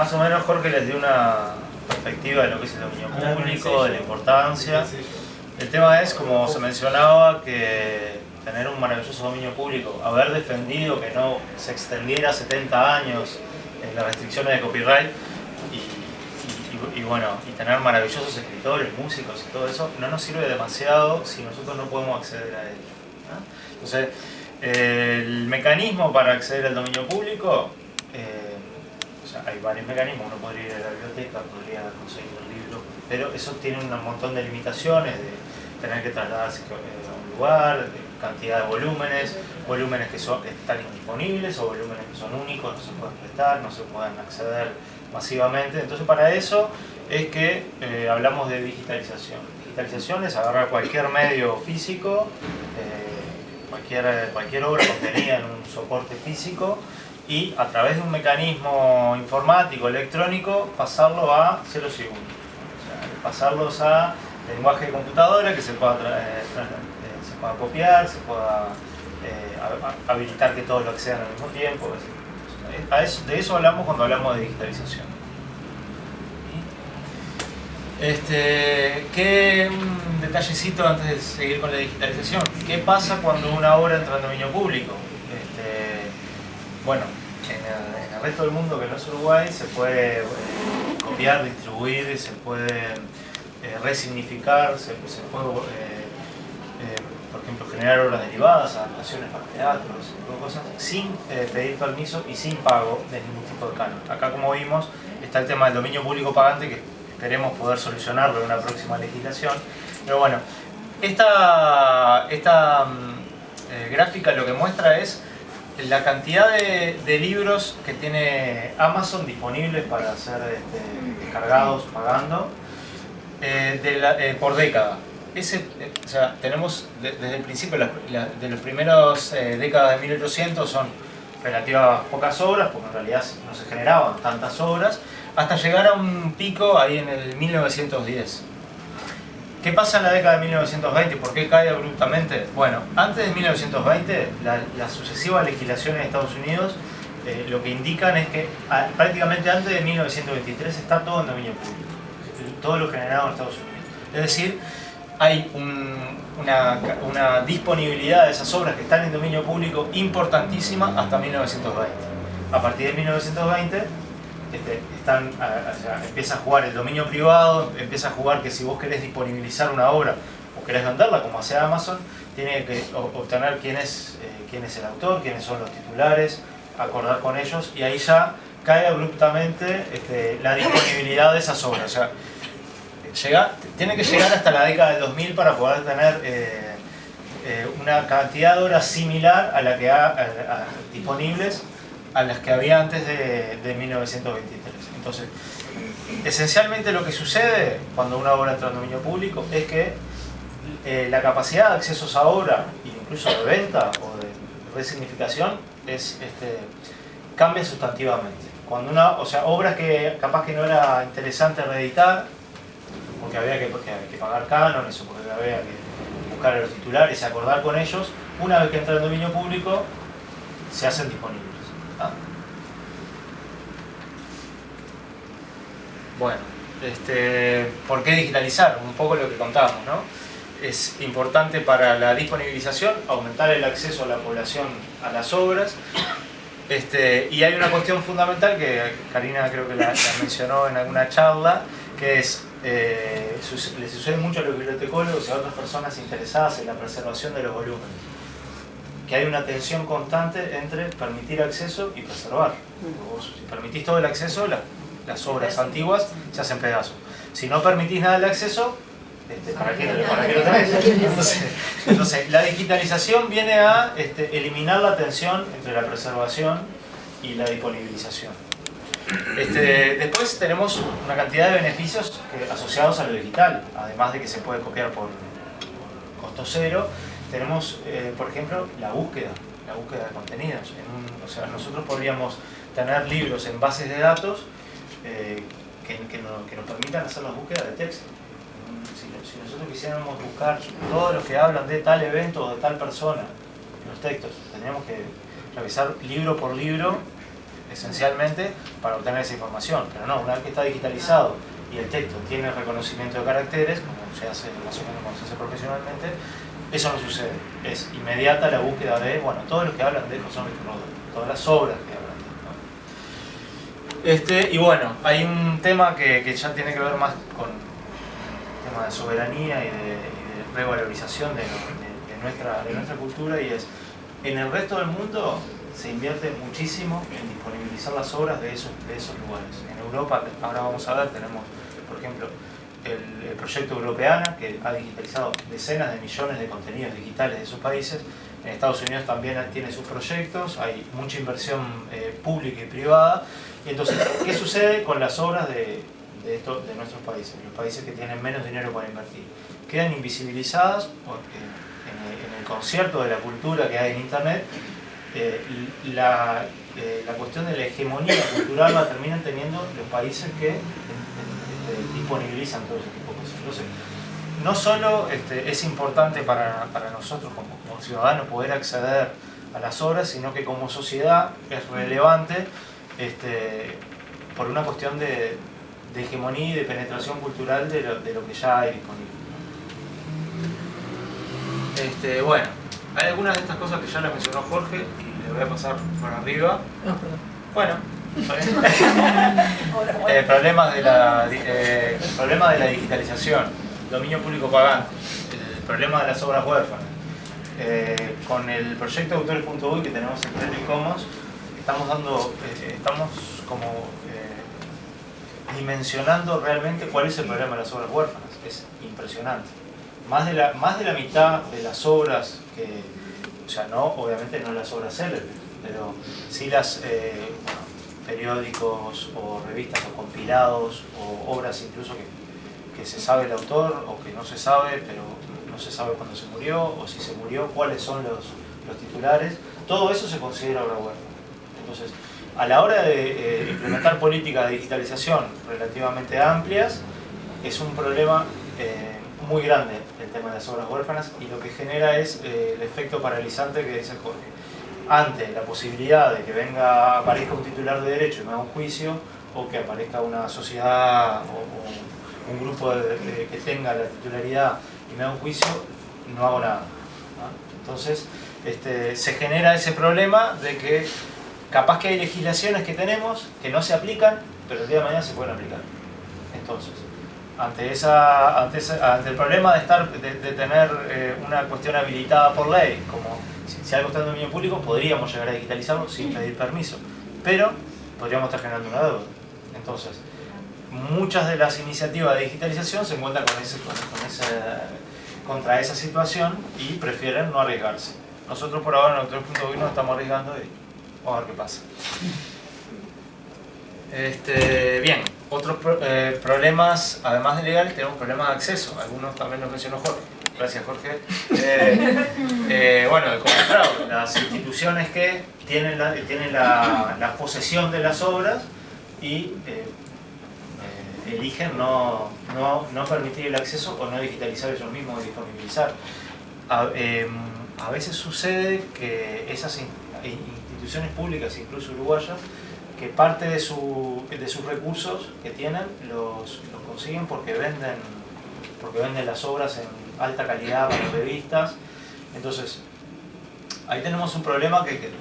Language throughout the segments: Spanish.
más o menos Jorge les dio una perspectiva de lo que es el dominio público, de la importancia. El tema es, como se mencionaba, que tener un maravilloso dominio público, haber defendido que no se extendiera 70 años en las restricciones de copyright y bueno, y tener maravillosos escritores, músicos y todo eso, no nos sirve demasiado si nosotros no podemos acceder a ello, ¿no? Entonces, el mecanismo para acceder al dominio público, o sea, hay varios mecanismos. Uno podría ir a la biblioteca, podría conseguir un libro, pero eso tiene un montón de limitaciones, de tener que trasladarse a un lugar, de cantidad de volúmenes que están indisponibles o volúmenes que son únicos, no se pueden prestar, no se pueden acceder masivamente. Entonces, para eso es que hablamos de digitalización. Digitalización es agarrar cualquier medio físico, cualquier obra contenida en un soporte físico, y a través de un mecanismo informático, electrónico, pasarlo a ceros y unos. O sea, pasarlos a lenguaje de computadora que se pueda copiar, se pueda habilitar que todos lo accedan al mismo tiempo. De eso hablamos cuando hablamos de digitalización. Un detallecito antes de seguir con la digitalización. ¿Qué pasa cuando una obra entra en dominio público? Bueno, en el resto del mundo que no es Uruguay se puede copiar, distribuir, se puede resignificar, se puede, por ejemplo, generar obras derivadas, adaptaciones para teatros, ese tipo de cosas, sin pedir permiso y sin pago de ningún tipo de canon. Acá, como vimos, está el tema del dominio público pagante, que esperemos poder solucionarlo en una próxima legislación. Pero bueno, esta gráfica lo que muestra es la cantidad de libros que tiene Amazon disponibles para ser descargados pagando por década. O sea, tenemos desde el principio, de las primeras décadas de 1800 son relativas pocas obras, porque en realidad no se generaban tantas obras, hasta llegar a un pico ahí en el 1910. ¿Qué pasa en la década de 1920? ¿Por qué cae abruptamente? Bueno, antes de 1920, las sucesivas legislaciones de Estados Unidos lo que indican es que prácticamente antes de 1923 está todo en dominio público, todo lo generado en Estados Unidos. Es decir, hay una disponibilidad de esas obras que están en dominio público importantísima hasta 1920. A partir de 1920 empieza a jugar el dominio privado, empieza a jugar que si vos querés disponibilizar una obra o querés venderla, como hace Amazon, tiene que obtener quién es el autor, quiénes son los titulares, acordar con ellos, y ahí ya cae abruptamente la disponibilidad de esas obras. O sea, tiene que llegar hasta la década del 2000 para poder tener una cantidad de horas similar a la que disponibles a las que había antes de 1923. Entonces, esencialmente lo que sucede cuando una obra entra en dominio público es que la capacidad de accesos a obra, incluso de venta o de resignificación, cambia sustantivamente. Cuando obras que capaz que no era interesante reeditar, porque había que pagar cánones o porque había que buscar a los titulares y acordar con ellos, una vez que entra en dominio público, se hacen disponibles. Bueno, ¿por qué digitalizar? Un poco lo que contábamos, ¿no? Es importante para la disponibilización, aumentar el acceso a la población a las obras. Y hay una cuestión fundamental que Karina creo que la mencionó en alguna charla, que es, le sucede mucho a los bibliotecólogos y a otras personas interesadas en la preservación de los volúmenes, que hay una tensión constante entre permitir acceso y preservar. Si permitís todo el acceso, las obras antiguas se hacen pedazos. Si no permitís nada del acceso, ¿para qué lo tenés? Entonces, la digitalización viene a eliminar la tensión entre la preservación y la disponibilización. Después tenemos una cantidad de beneficios asociados a lo digital, además de que se puede copiar por costo cero. Tenemos, por ejemplo, la búsqueda de contenidos. O sea, nosotros podríamos tener libros en bases de datos que nos permitan hacer las búsquedas de texto. Si nosotros quisiéramos buscar todos los que hablan de tal evento o de tal persona en los textos, tendríamos que revisar libro por libro esencialmente para obtener esa información. Pero no, una vez que está digitalizado y el texto tiene reconocimiento de caracteres, como se hace más o menos como se hace profesionalmente, eso no sucede. Es inmediata la búsqueda de, bueno, todos los que hablan de José Rodas, todas las obras que hablan de, ¿no? Y bueno, hay un tema que ya tiene que ver más con el tema de soberanía y de revalorización de nuestra cultura, y es, en el resto del mundo se invierte muchísimo en disponibilizar las obras de esos lugares. En Europa, ahora vamos a ver, tenemos, por ejemplo, el proyecto Europeana, que ha digitalizado decenas de millones de contenidos digitales de sus países. En Estados Unidos también tiene sus proyectos, hay mucha inversión pública y privada. Y entonces, ¿qué sucede con las obras de nuestros países? Los países que tienen menos dinero para invertir quedan invisibilizadas porque en el concierto de la cultura que hay en Internet, la cuestión de la hegemonía cultural la terminan teniendo los países que disponibilizan todo ese tipo de cosas. Entonces, no solo es importante para nosotros como ciudadanos poder acceder a las obras, sino que como sociedad es relevante por una cuestión de hegemonía y de penetración cultural de lo que ya hay disponible. Bueno, hay algunas de estas cosas que ya las mencionó Jorge y le voy a pasar por arriba. No, perdón. Bueno, problemas de la digitalización, dominio público pagante, el problema de las obras huérfanas. Con el proyecto autores.uy que tenemos en Creative Commons, estamos como dimensionando realmente cuál es el problema de las obras huérfanas. Es impresionante. Más de la mitad de las obras o sea, obviamente no las obras célebres, pero sí las periódicos o revistas o compilados o obras incluso que se sabe el autor o que no se sabe, pero no se sabe cuándo se murió o si se murió, cuáles son los titulares. Todo eso se considera obra huérfana. Entonces, a la hora de implementar políticas de digitalización relativamente amplias, es un problema muy grande el tema de las obras huérfanas, y lo que genera es el efecto paralizante que dice Jorge. Ante la posibilidad de que aparezca un titular de derecho y me haga un juicio, o que aparezca una sociedad o un grupo que tenga la titularidad y me haga un juicio, no hago nada, ¿no? Entonces se genera ese problema de que capaz que hay legislaciones que tenemos que no se aplican, pero el día de mañana se pueden aplicar. Entonces, ante el problema de tener una cuestión habilitada por ley, como si algo está en dominio público, podríamos llegar a digitalizarlo sin pedir permiso, pero podríamos estar generando una deuda. Entonces, muchas de las iniciativas de digitalización se encuentran contra esa situación y prefieren no arriesgarse. Nosotros por ahora en autores.uy nos estamos arriesgando y vamos a ver qué pasa. Bien, otros problemas, además de legales, tenemos problemas de acceso. Algunos también los mencionó Jorge. Gracias, Jorge. Bueno, como fraude, las instituciones que tienen la posesión de las obras y eligen no permitir el acceso o no digitalizar ellos mismos o disponibilizar. A veces sucede que esas instituciones públicas, incluso uruguayas, que parte de sus recursos que tienen los consiguen porque venden las obras en alta calidad para revistas. Entonces, ahí tenemos un problema de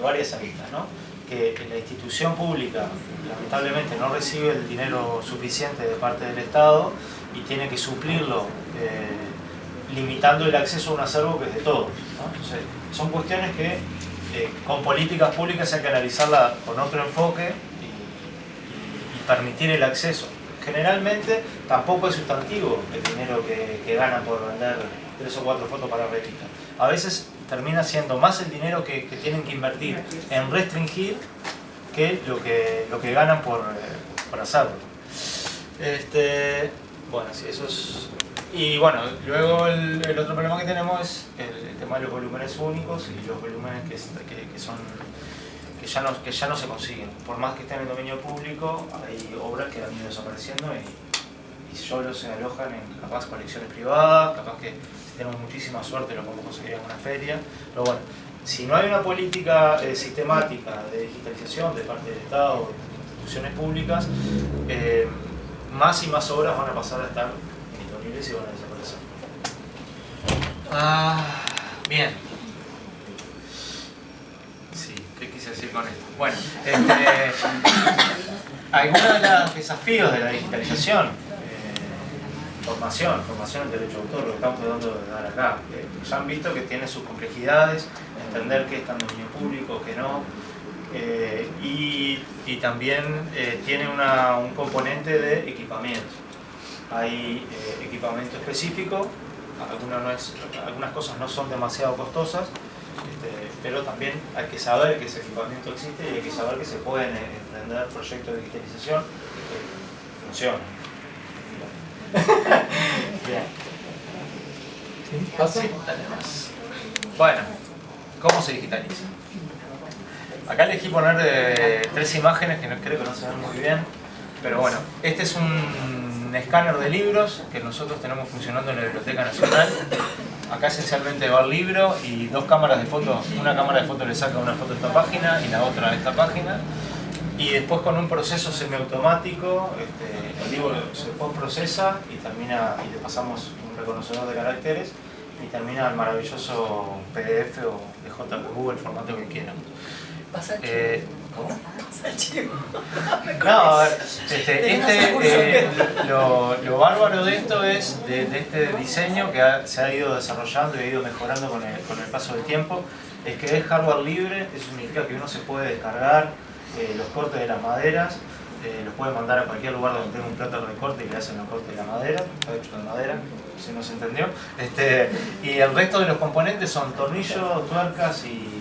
varias aristas, ¿no? Que la institución pública lamentablemente no recibe el dinero suficiente de parte del Estado y tiene que suplirlo limitando el acceso a un acervo que es de todos, ¿no? Entonces, son cuestiones que con políticas públicas hay que analizarla con otro enfoque y permitir el acceso. Generalmente tampoco es sustantivo el dinero que ganan por vender 3 o 4 fotos para revistas. A veces termina siendo más el dinero que tienen que invertir en restringir que lo que ganan por hacerlo. Bueno, sí, eso es. Y bueno, luego el otro problema que tenemos es el tema de los volúmenes únicos y los volúmenes que ya no se consiguen. Por más que estén en el dominio público, hay obras que han ido desapareciendo y solo se alojan en capaz colecciones privadas, capaz que si tenemos muchísima suerte lo podemos conseguir en una feria. Pero bueno, si no hay una política sistemática de digitalización de parte del Estado, de instituciones públicas, más y más obras van a pasar a estar disponibles y van a desaparecer. Bien. Sí, ¿qué quise decir con esto? Bueno, algunos de los desafíos de la digitalización, formación en derecho de autor, lo que estamos tratando de dar acá, ya han visto que tiene sus complejidades, entender qué está en dominio público, qué no, y también tiene un componente de equipamiento. Hay equipamiento específico, algunas cosas no son demasiado costosas, pero también hay que saber que ese equipamiento existe y hay que saber que se pueden emprender proyectos de digitalización que funcionen. Bien. ¿Pasa? Sí, dale más. Bueno, ¿cómo se digitaliza? Acá elegí poner 3 imágenes que creo que no se ven muy bien, pero bueno, este es un escáner de libros que nosotros tenemos funcionando en la Biblioteca Nacional. Acá esencialmente va el libro y 2 cámaras de fotos. Una cámara de fotos le saca una foto a esta página y la otra a esta página. Y después con un proceso semiautomático, el libro se postprocesa y termina, y le pasamos un reconocedor de caracteres y termina el maravilloso PDF o de JPG, el formato que quieran. ¿Pasa ¿Cómo? Pasa chivo. No, a ver, lo bárbaro de esto es, de este diseño que se ha ido desarrollando y ha ido mejorando con el paso del tiempo, es que es hardware libre. Eso significa que uno se puede descargar los cortes de las maderas, los puede mandar a cualquier lugar donde tenga un plato de corte y le hacen los cortes de la madera, está hecho de madera, si no se entendió. Y el resto de los componentes son tornillos, tuercas y